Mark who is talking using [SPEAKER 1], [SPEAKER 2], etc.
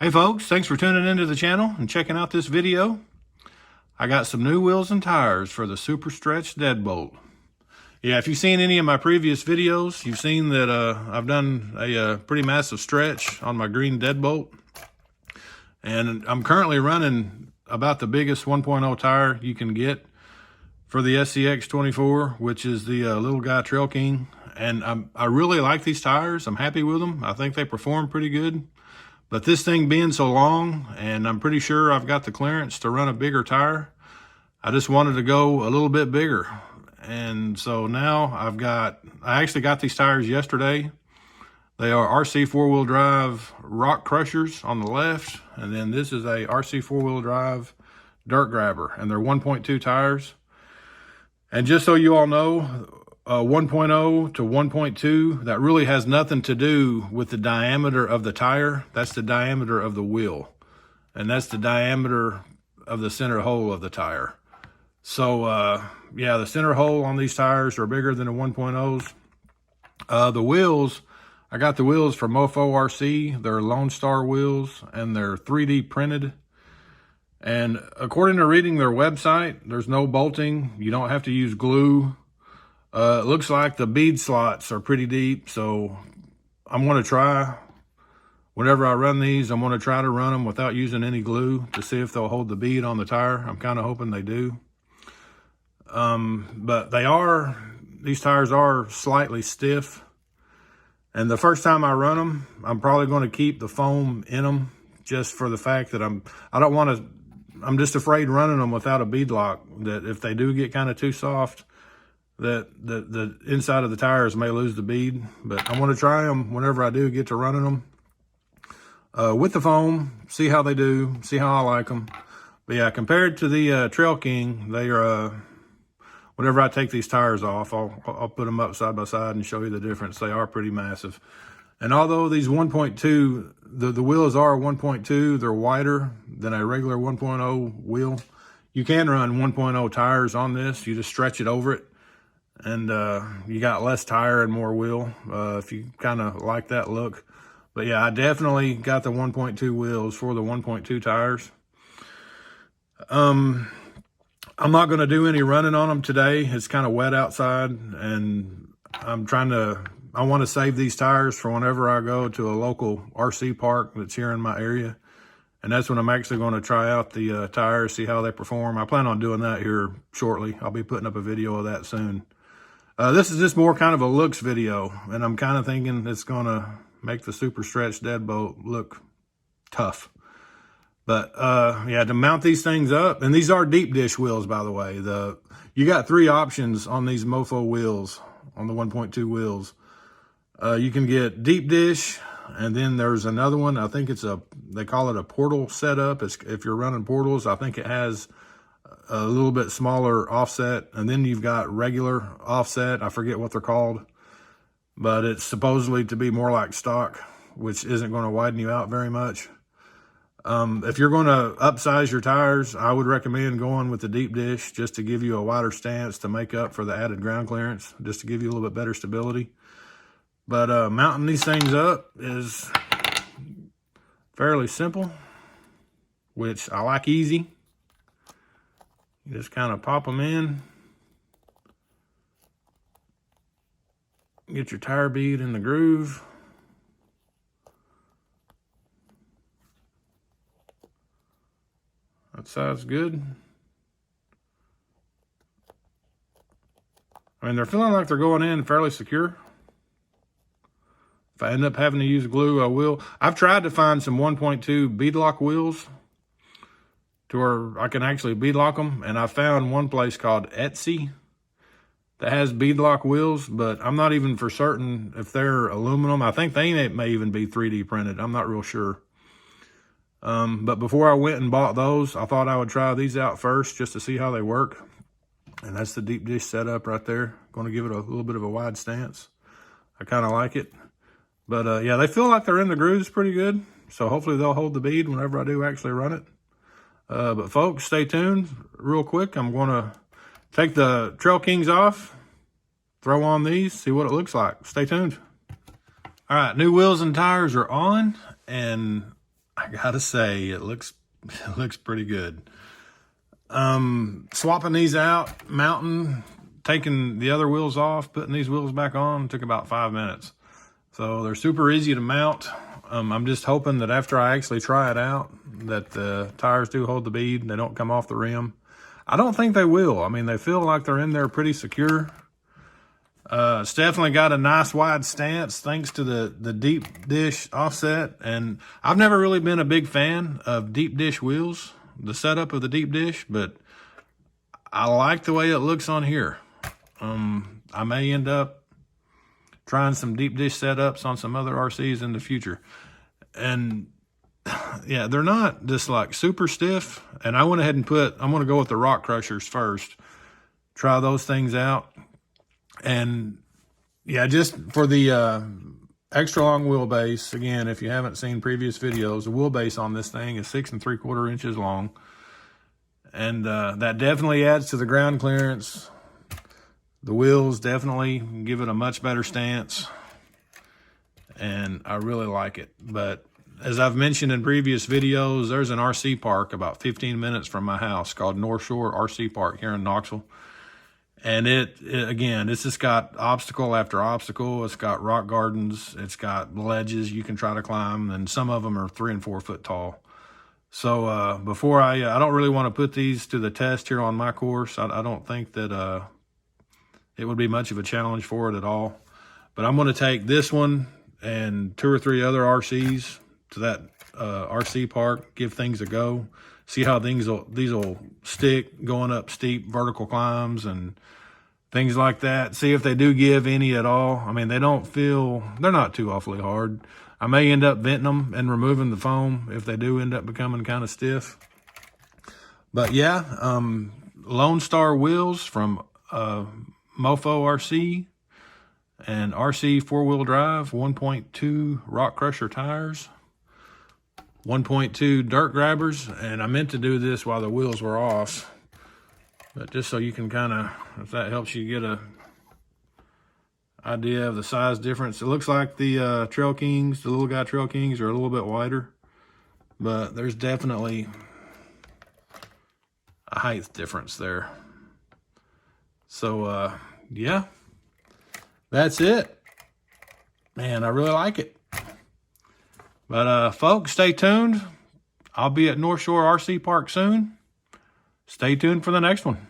[SPEAKER 1] Hey folks, thanks for tuning into the channel and checking out this video. I got some new wheels and tires for the Super Stretch Deadbolt. Yeah, if you've seen any of my previous videos, you've seen that I've done a pretty massive stretch on my green Deadbolt. And I'm currently running about the biggest 1.0 tire you can get for the SCX 24, which is the little guy Trail King. And I really like these tires. I'm happy with them. I think they perform pretty good. But this thing being so long, and I'm pretty sure I've got the clearance to run a bigger tire, I just wanted to go a little bit bigger. And so now I actually got these tires yesterday. They are RC four-wheel drive rock crushers on the left, and then this is a RC four-wheel drive dirt grabber, and they're 1.2 tires. And just so you all know, 1.0 to 1.2, that really has nothing to do with the diameter of the tire. That's the diameter of the wheel. And that's the diameter of the center hole of the tire. So, yeah, the center hole on these tires are bigger than the 1.0s. The wheels, I got the wheels from Mofo RC. They're Lone Star wheels, and they're 3D printed. And according to reading their website, there's no bolting. You don't have to use glue. It looks like the bead slots are pretty deep, so I'm going to try, whenever I run these, I'm going to try to run them without using any glue to see if they'll hold the bead on the tire. I'm kind of hoping they do. But these tires are slightly stiff. And the first time I run them, I'm probably going to keep the foam in them just for the fact that I'm just afraid running them without a bead lock, that if they do get kind of too soft, that the inside of the tires may lose the bead. But I want to try them whenever I do get to running them with the foam, see how they do, see how I like them. But yeah, compared to the Trail King, they are, whenever I take these tires off, I'll put them up side by side and show you the difference. They are pretty massive. And although these 1.2, the wheels are 1.2, they're wider than a regular 1.0 wheel. You can run 1.0 tires on this. You just stretch it over it, and you got less tire and more wheel if you kind of like that look. But yeah, I definitely got the 1.2 wheels for the 1.2 tires. I'm not going to do any running on them today. It's kind of wet outside, and I want to save these tires for whenever I go to a local RC park that's here in my area. And that's when I'm actually going to try out the tires, see how they perform. I plan on doing that here shortly. I'll be putting up a video of that soon. This is just more kind of a looks video, and I'm kind of thinking it's going to make the Super Stretch Deadbolt look tough. But yeah, to mount these things up, and these are deep dish wheels, by the way. You got 3 options on these Mofo wheels, on the 1.2 wheels. You can get deep dish, and then there's another one. I think they call it a portal setup. If you're running portals, I think it has a little bit smaller offset, and then you've got regular offset. I forget what they're called, but it's supposedly to be more like stock, which isn't going to widen you out very much. If you're going to upsize your tires, I would recommend going with the deep dish just to give you a wider stance to make up for the added ground clearance, just to give you a little bit better stability. But mounting these things up is fairly simple, which I like easy. You just kind of pop them in, get your tire bead in the groove. That side's good. I mean, they're feeling like they're going in fairly secure. If I end up having to use glue, I will. I've tried to find some 1.2 beadlock wheels to where I can actually beadlock them, and I found one place called Etsy that has beadlock wheels, but I'm not even for certain if they're aluminum. I think they may even be 3D printed. I'm not real sure. But before I went and bought those, I thought I would try these out first just to see how they work. And that's the deep dish setup right there. Going to give it a little bit of a wide stance. I kind of like it. But yeah, they feel like they're in the grooves pretty good. So hopefully they'll hold the bead whenever I do actually run it. But folks, stay tuned real quick. I'm going to take the Trail Kings off, throw on these, see what it looks like. Stay tuned. All right, new wheels and tires are on, and I gotta say, it looks pretty good. Swapping these out, mounting, taking the other wheels off, putting these wheels back on took about 5 minutes. So they're super easy to mount. I'm just hoping that after I actually try it out, that the tires do hold the bead and they don't come off the rim. I don't think they will. I mean, they feel like they're in there pretty secure. It's definitely got a nice wide stance thanks to the deep dish offset. And I've never really been a big fan of deep dish wheels, the setup of the deep dish, but I like the way it looks on here. I may end up trying some deep dish setups on some other RCs in the future. And yeah, they're not just like super stiff. And I went ahead and I'm going to go with the rock crushers first. Try those things out. And yeah, just for the extra long wheelbase, again, if you haven't seen previous videos, the wheelbase on this thing is 6 3/4 inches long. And that definitely adds to the ground clearance. The wheels definitely give it a much better stance, and I really like it. But as I've mentioned in previous videos, there's an RC park about 15 minutes from my house called North Shore RC Park here in Knoxville. And again, it's just got obstacle after obstacle. It's got rock gardens. It's got ledges you can try to climb, and some of them are 3 and 4 foot tall. So before I don't really want to put these to the test here on my course. I don't think that it would be much of a challenge for it at all. But I'm going to take this one and 2 or 3 other RCs to that RC park, give things a go, see how these will stick going up steep vertical climbs and things like that. See if they do give any at all. I mean, they're not too awfully hard. I may end up venting them and removing the foam if they do end up becoming kind of stiff. But yeah, Lone Star wheels from Mofo RC and RC 4-wheel drive, 1.2 rock crusher tires, 1.2 dirt grabbers. And I meant to do this while the wheels were off, but just so you can kind of, if that helps you get a idea of the size difference. It looks like the Trail Kings, the little guy Trail Kings, are a little bit wider, but there's definitely a height difference there. So yeah, that's it. Man, I really like it. But folks, stay tuned. I'll be at North Shore RC Park soon. Stay tuned for the next one.